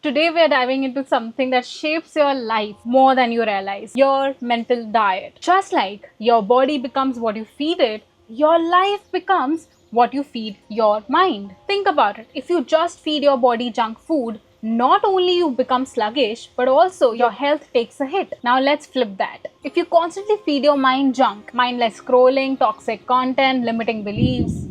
Today we are diving into something that shapes your life more than you realize, your mental diet. Just like your body becomes what you feed it, your life becomes what you feed your mind. Think about it. If you just feed your body junk food, not only you become sluggish, but also your health takes a hit. Now let's flip that. If you constantly feed your mind junk, mindless scrolling, toxic content, limiting beliefs,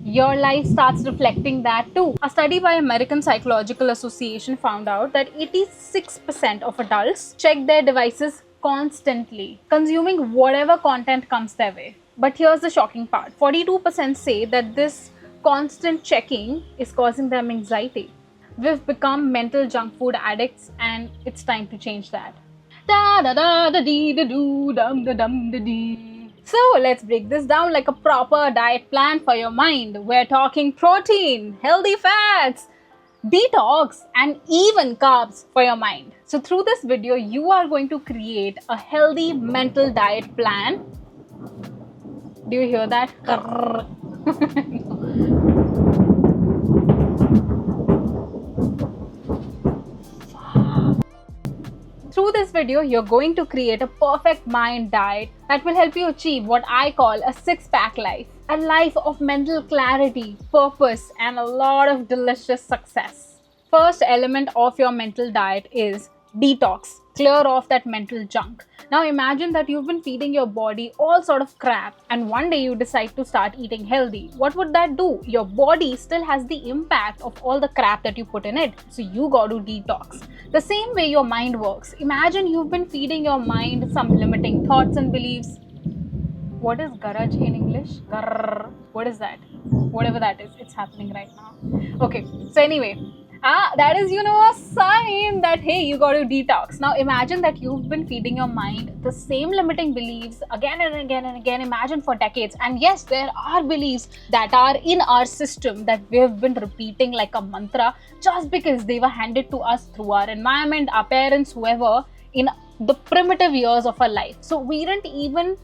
your life starts reflecting that too. A study by American Psychological Association found out that 86% of adults check their devices constantly, consuming whatever content comes their way. But here's the shocking part. 42% say that this constant checking is causing them anxiety. We've become mental junk food addicts, and it's time to change that. Da da da da dee da doo dum da dum da dee. So let's break this down like a proper diet plan for your mind. We're talking protein, healthy fats, detox, and even carbs for your mind. So through this video, you are going to create a healthy mental diet plan. Do you hear that? Through this video, you're going to create a perfect mind diet that will help you achieve what I call a six-pack life. A life of mental clarity, purpose, and a lot of delicious success. First element of your mental diet is detox. Clear off that mental junk. Now imagine that you've been feeding your body all sort of crap and one day you decide to start eating healthy. What would that do? Your body still has the impact of all the crap that you put in it. So you got to detox. The same way your mind works. Imagine you've been feeding your mind some limiting thoughts and beliefs. What is garage in English? Garr. What is that? Whatever that is, it's happening right now. Okay, so anyway, that is, a sign that, hey, you got to detox. Now imagine that you've been feeding your mind the same limiting beliefs again and again and again. Imagine for decades. And yes, there are beliefs that are in our system that we've been repeating like a mantra just because they were handed to us through our environment, our parents, whoever, in the primitive years of our life. So we didn't even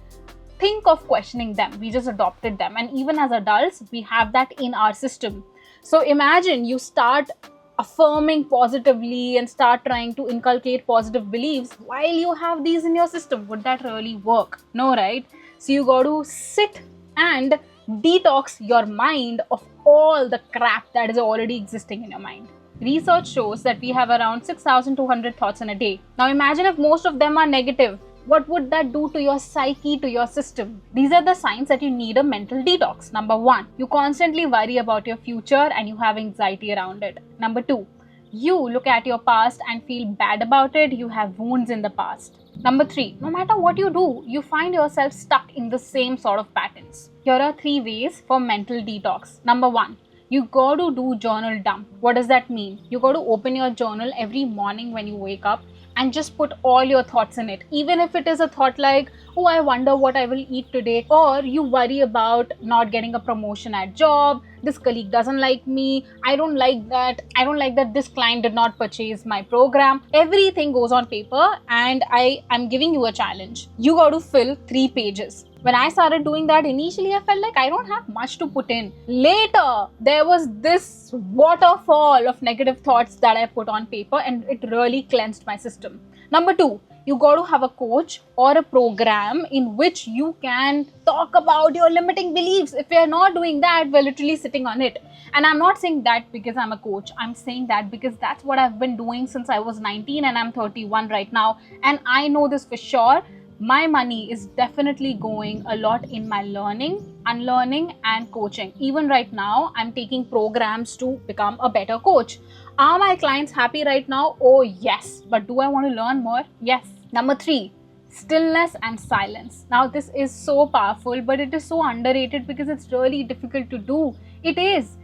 think of questioning them. We just adopted them. And even as adults, we have that in our system. So imagine you start affirming positively and start trying to inculcate positive beliefs while you have these in your system. Would that really work? No, right? So you got to sit and detox your mind of all the crap that is already existing in your mind. Research shows that we have around 6,200 thoughts in a day. Now imagine if most of them are negative. What would that do to your psyche, to your system? These are the signs that you need a mental detox. Number 1, you constantly worry about your future and you have anxiety around it. Number 2, you look at your past and feel bad about it. You have wounds in the past. Number 3, no matter what you do, you find yourself stuck in the same sort of patterns. Here are 3 ways for mental detox. Number 1, you got to do journal dump. What does that mean? You got to open your journal every morning when you wake up and just put all your thoughts in it. Even if it is a thought like, oh, I wonder what I will eat today, or you worry about not getting a promotion at job, this colleague doesn't like me, I don't like that this client did not purchase my program. Everything goes on paper and I am giving you a challenge. You got to fill 3 pages. When I started doing that, initially I felt like I don't have much to put in. Later, there was this waterfall of negative thoughts that I put on paper and it really cleansed my system. Number 2, you got to have a coach or a program in which you can talk about your limiting beliefs. If you're not doing that, we're literally sitting on it. And I'm not saying that because I'm a coach. I'm saying that because that's what I've been doing since I was 19 and I'm 31 right now. And I know this for sure. My money is definitely going a lot in my learning, unlearning, and coaching. Even right now, I'm taking programs to become a better coach. Are my clients happy right now? Oh, yes. But do I want to learn more? Yes. Number 3, stillness and silence. Now, this is so powerful, but it is so underrated because it's really difficult to do. It is.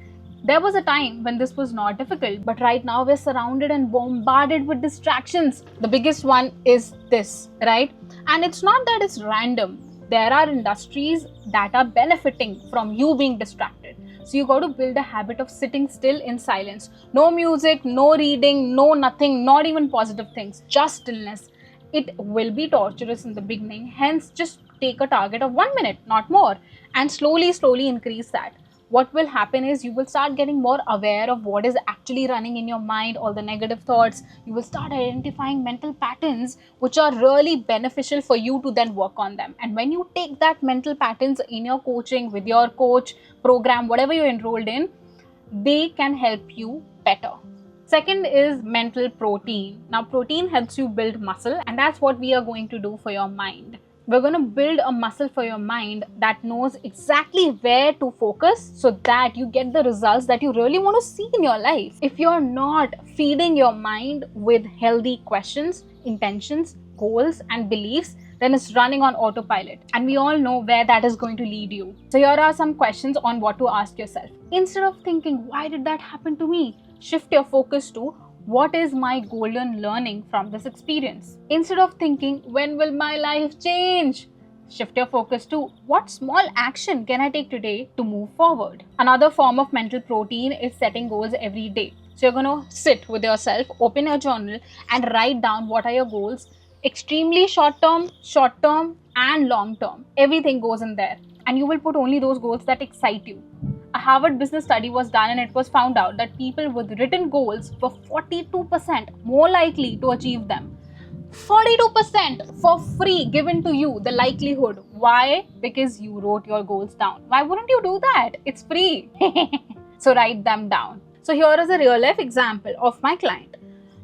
There was a time when this was not difficult, but right now we're surrounded and bombarded with distractions. The biggest one is this, right? And it's not that it's random. There are industries that are benefiting from you being distracted. So you got to build a habit of sitting still in silence. No music, no reading, no nothing, not even positive things, just stillness. It will be torturous in the beginning. Hence, just take a target of 1 minute, not more, and slowly increase that. what will happen is you will start getting more aware of what is actually running in your mind, all the negative thoughts. You will start identifying mental patterns which are really beneficial for you to then work on them. And when you take that mental patterns in your coaching, with your coach, program, whatever you're enrolled in, they can help you better. Second is mental protein. Now, protein helps you build muscle, and that's what we are going to do for your mind. We're going to build a muscle for your mind that knows exactly where to focus so that you get the results that you really want to see in your life. If you're not feeding your mind with healthy questions, intentions, goals, and beliefs, then it's running on autopilot. And we all know where that is going to lead you. So here are some questions on what to ask yourself. Instead of thinking, why did that happen to me? Shift your focus to, what is my golden learning from this experience? Instead of thinking, when will my life change? Shift your focus to, what small action can I take today to move forward? Another form of mental protein is setting goals every day. So you're going to sit with yourself, open your journal, and write down what are your goals. Extremely short term, and long term. Everything goes in there. And you will put only those goals that excite you. A Harvard business study was done, and it was found out that people with written goals were 42% more likely to achieve them. 42% for free given to you, the likelihood. Why? Because you wrote your goals down. Why wouldn't you do that? It's free. So write them down. So here is a real life example of my client.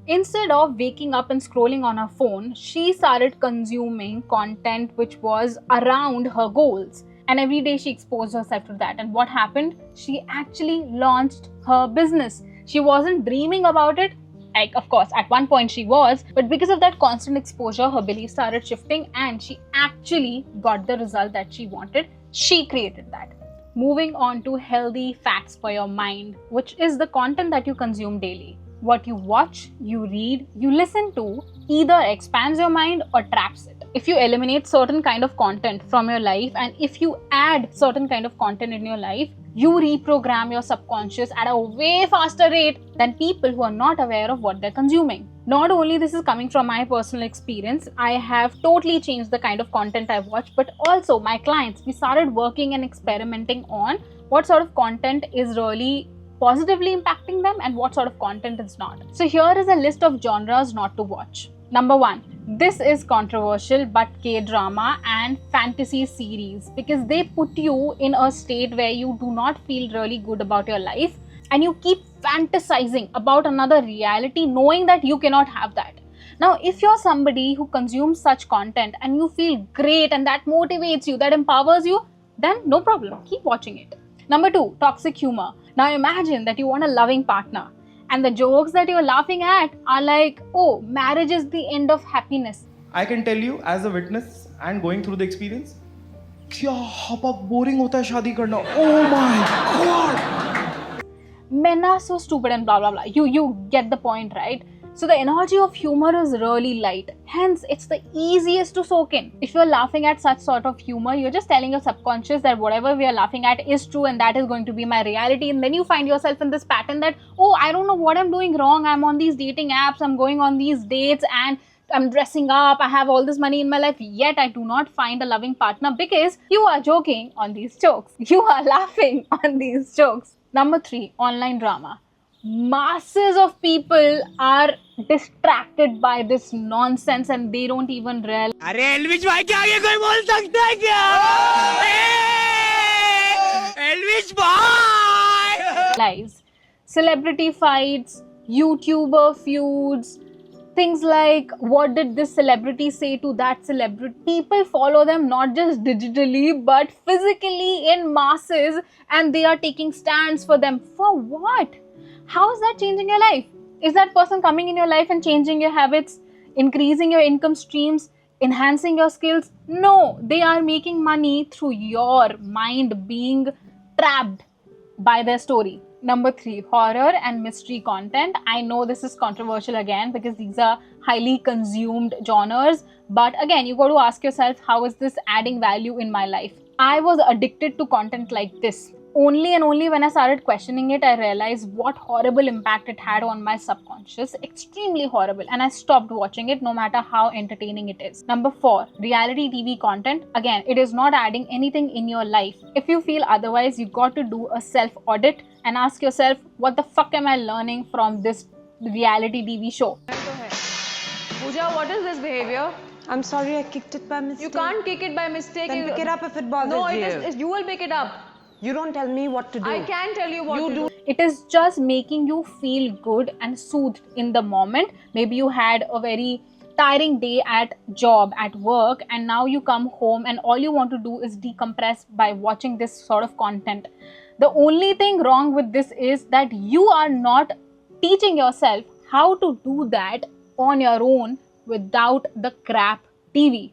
Instead of waking up and scrolling on her phone, she started consuming content which was around her goals. And every day she exposed herself to that. And what happened? She actually launched her business. She wasn't dreaming about it. Like, of course, at one point she was, but because of that constant exposure, her beliefs started shifting and she actually got the result that she wanted. She created that. Moving on to healthy facts for your mind, which is the content that you consume daily. What you watch, you read, you listen to either expands your mind or traps it. If you eliminate certain kind of content from your life, and if you add certain kind of content in your life, you reprogram your subconscious at a way faster rate than people who are not aware of what they're consuming. Not only this is coming from my personal experience, I have totally changed the kind of content I watch, but also my clients, we started working and experimenting on what sort of content is really positively impacting them and what sort of content is not. So here is a list of genres not to watch. Number 1, this is controversial, but K-drama and fantasy series, because they put you in a state where you do not feel really good about your life and you keep fantasizing about another reality knowing that you cannot have that. Now, if you're somebody who consumes such content and you feel great and that motivates you, that empowers you, then no problem, keep watching it. Number 2, toxic humor. Now imagine that you want a loving partner and the jokes that you're laughing at are like, oh, marriage is the end of happiness. I can tell you as a witness and going through the experience, क्या boring होता है शादी करना. Oh my God! Men are so stupid and blah blah blah. You get the point, right? So the energy of humor is really light. Hence, it's the easiest to soak in. If you're laughing at such sort of humor, you're just telling your subconscious that whatever we are laughing at is true and that is going to be my reality. And then you find yourself in this pattern that, oh, I don't know what I'm doing wrong. I'm on these dating apps. I'm going on these dates and I'm dressing up. I have all this money in my life. Yet I do not find a loving partner because you are joking on these jokes. You are laughing on these jokes. Number 3, online drama. Masses of people are distracted by this nonsense and they don't even realize. अरे एल्विश भाई के आगे कोई बोल सकता है क्या? एल्विश भाई! Celebrity fights, YouTuber feuds, things like what did this celebrity say to that celebrity. People follow them not just digitally but physically in masses and they are taking stands for them. For what? How is that changing your life? Is that person coming in your life and changing your habits, increasing your income streams, enhancing your skills? No, they are making money through your mind being trapped by their story. Number 3, horror and mystery content. I know this is controversial again because these are highly consumed genres. But again, you got to ask yourself, how is this adding value in my life? I was addicted to content like this. Only and only when I started questioning it, I realized what horrible impact it had on my subconscious. Extremely horrible. And I stopped watching it no matter how entertaining it is. Number 4, reality TV content. Again, it is not adding anything in your life. If you feel otherwise, you got to do a self-audit and ask yourself, what the fuck am I learning from this reality TV show? Pooja, what is this behavior? I'm sorry, I kicked it by mistake. You can't kick it by mistake. Then pick it up if it bothers no, you. you will pick it up. You don't tell me what to do. I can tell you what to do. It is just making you feel good and soothed in the moment. Maybe you had a very tiring day at job, at work, and now you come home and all you want to do is decompress by watching this sort of content. The only thing wrong with this is that you are not teaching yourself how to do that on your own without the crap TV.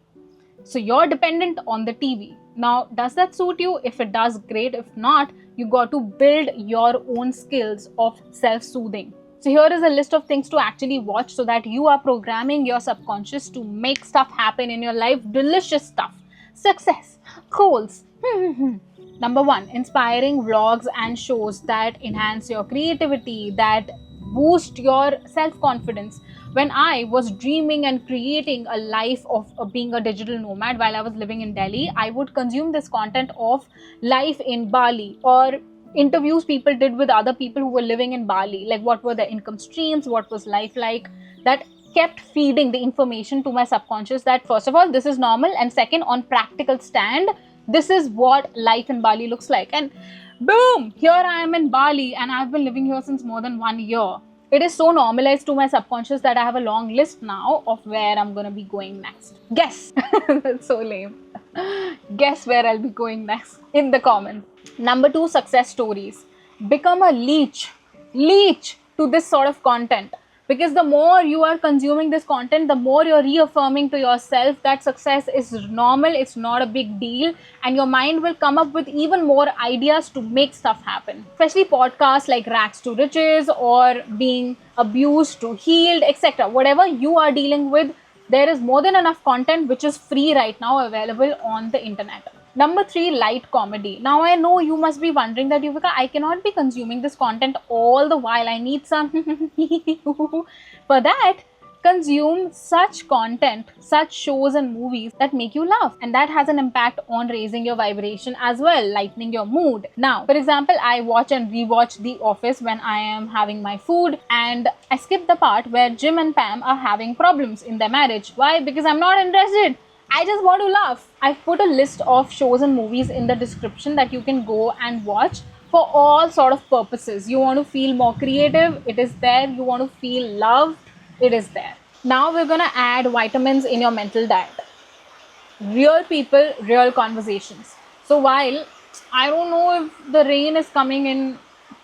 So you're dependent on the TV. Now, does that suit you? If it does, great. If not, you got to build your own skills of self-soothing. So here is a list of things to actually watch so that you are programming your subconscious to make stuff happen in your life. Delicious stuff. Success. Goals. Number 1, inspiring vlogs and shows that enhance your creativity, that boost your self-confidence. When I was dreaming and creating a life of being a digital nomad while I was living in Delhi, I would consume this content of life in Bali or interviews people did with other people who were living in Bali, like what were their income streams, what was life like. That kept feeding the information to my subconscious that first of all, this is normal, and second, on practical stand, this is what life in Bali looks like. And boom, here I am in Bali and I've been living here since more than 1 year. It is so normalized to my subconscious that I have a long list now of where I'm going to be going next. Guess. That's so lame. Guess where I'll be going next in the comments. Number 2, success stories. Become a leech to this sort of content. Because the more you are consuming this content, the more you're reaffirming to yourself that success is normal, it's not a big deal, and your mind will come up with even more ideas to make stuff happen. Especially podcasts like Rags to Riches or being abused to healed, etc. Whatever you are dealing with, there is more than enough content which is free right now available on the internet. Number 3, light comedy. Now I know you must be wondering that, Yuvika, I cannot be consuming this content all the while. I need some for that. Consume such content, such shows and movies that make you laugh, and that has an impact on raising your vibration as well, lightening your mood. Now, for example, I watch and rewatch The Office when I am having my food, and I skip the part where Jim and Pam are having problems in their marriage. Why? Because I'm not interested. I just want to laugh. I've put a list of shows and movies in the description that you can go and watch for all sort of purposes. You want to feel more creative, it is there. You want to feel loved, it is there. Now we're going to add vitamins in your mental diet. Real people, real conversations. So while I don't know if the rain is coming in,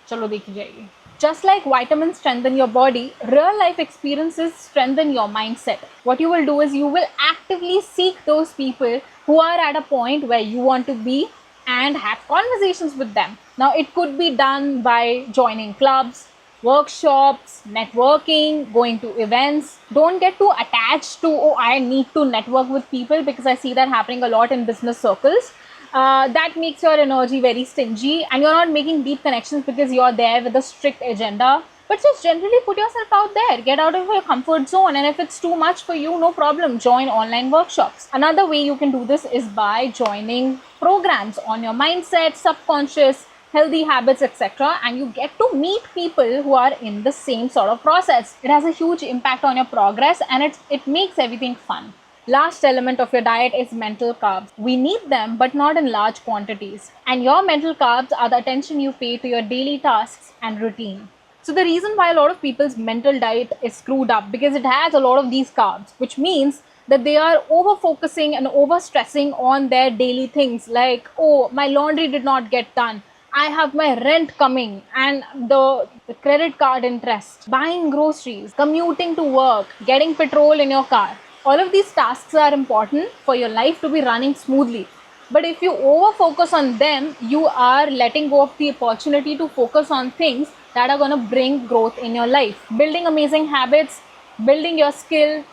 chalo dekhi jayegi. Just like vitamins strengthen your body, real life experiences strengthen your mindset. What you will do is you will actively seek those people who are at a point where you want to be and have conversations with them. Now it could be done by joining clubs, workshops, networking, going to events. Don't get too attached to, oh, I need to network with people, because I see that happening a lot in business circles. That makes your energy very stingy and you're not making deep connections because you're there with a strict agenda. But just generally put yourself out there, get out of your comfort zone, and if it's too much for you, no problem, join online workshops. Another way you can do this is by joining programs on your mindset, subconscious, healthy habits, etc. and you get to meet people who are in the same sort of process. It has a huge impact on your progress and it makes everything fun. Last element of your diet is mental carbs. We need them, but not in large quantities. And your mental carbs are the attention you pay to your daily tasks and routine. So the reason why a lot of people's mental diet is screwed up, because it has a lot of these carbs, which means that they are over-focusing and over-stressing on their daily things like, oh, my laundry did not get done. I have my rent coming and the credit card interest, buying groceries, commuting to work, getting petrol in your car. All of these tasks are important for your life to be running smoothly. But if you over-focus on them, you are letting go of the opportunity to focus on things that are going to bring growth in your life. Building amazing habits, building your skill,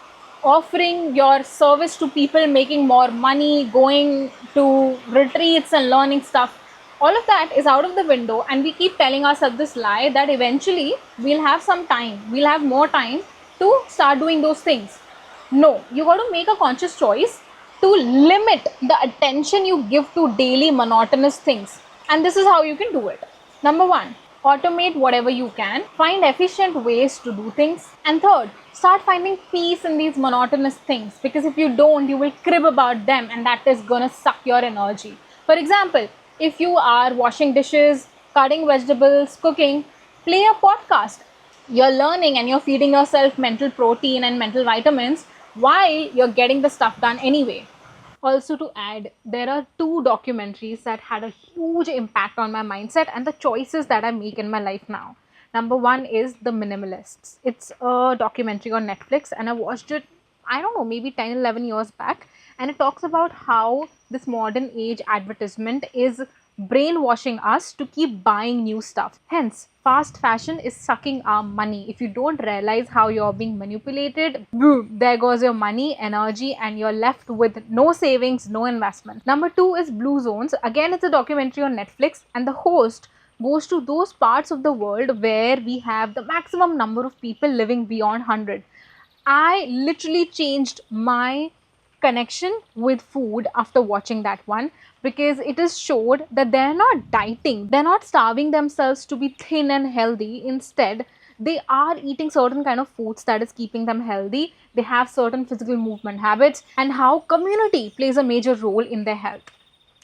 offering your service to people, making more money, going to retreats and learning stuff. All of that is out of the window, and we keep telling ourselves this lie that eventually we'll have some time, we'll have more time to start doing those things. No, you got to make a conscious choice to limit the attention you give to daily monotonous things. And this is how you can do it. Number 1, automate whatever you can. Find efficient ways to do things. And third, start finding peace in these monotonous things, because if you don't, you will crib about them, and that is gonna suck your energy. For example, if you are washing dishes, cutting vegetables, cooking, play a podcast. You're learning and you're feeding yourself mental protein and mental vitamins while you're getting the stuff done anyway. Also, to add, there are 2 documentaries that had a huge impact on my mindset and the choices that I make in my life now. Number 1 is The Minimalists. It's a documentary on Netflix, and I watched it, I don't know, maybe 10, 11 years back. And it talks about how this modern age advertisement is brainwashing us to keep buying new stuff. Hence, fast fashion is sucking our money. If you don't realize how you're being manipulated, boom, there goes your money, energy, and you're left with no savings, no investment. Number 2 is Blue Zones. Again, it's a documentary on Netflix, and the host goes to those parts of the world where we have the maximum number of people living beyond 100. I literally changed my connection with food after watching that one, because it is showed that they're not dieting, they're not starving themselves to be thin and healthy. Instead, they are eating certain kind of foods that is keeping them healthy. They have certain physical movement habits, and how community plays a major role in their health.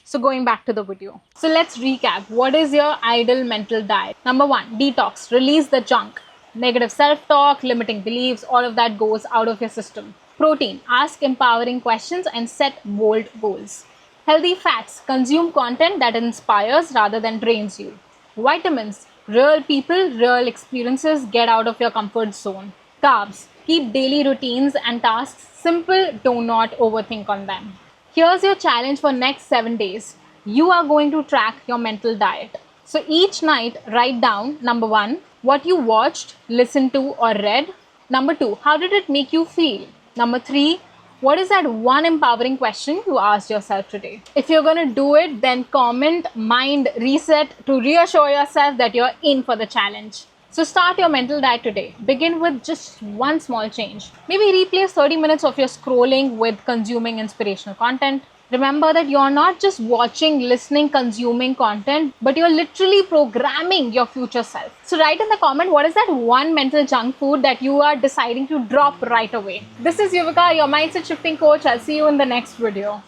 So going back to the video. So let's recap. What is your ideal mental diet? Number 1, detox. Release the junk. Negative self-talk, limiting beliefs, all of that goes out of your system. Protein. Ask empowering questions and set bold goals. Healthy fats. Consume content that inspires rather than drains you. Vitamins. Real people, real experiences. Get out of your comfort zone. Carbs. Keep daily routines and tasks simple. Do not overthink on them. Here's your challenge for next 7 days. You are going to track your mental diet. So each night, write down, number 1, what you watched, listened to, or read. Number 2, how did it make you feel? Number 3, what is that one empowering question you asked yourself today? If you're going to do it, then comment, mind, reset to reassure yourself that you're in for the challenge. So start your mental diet today. Begin with just one small change. Maybe replace 30 minutes of your scrolling with consuming inspirational content. Remember that you're not just watching, listening, consuming content, but you're literally programming your future self. So write in the comment, what is that one mental junk food that you are deciding to drop right away? This is Yuvika, your mindset shifting coach. I'll see you in the next video.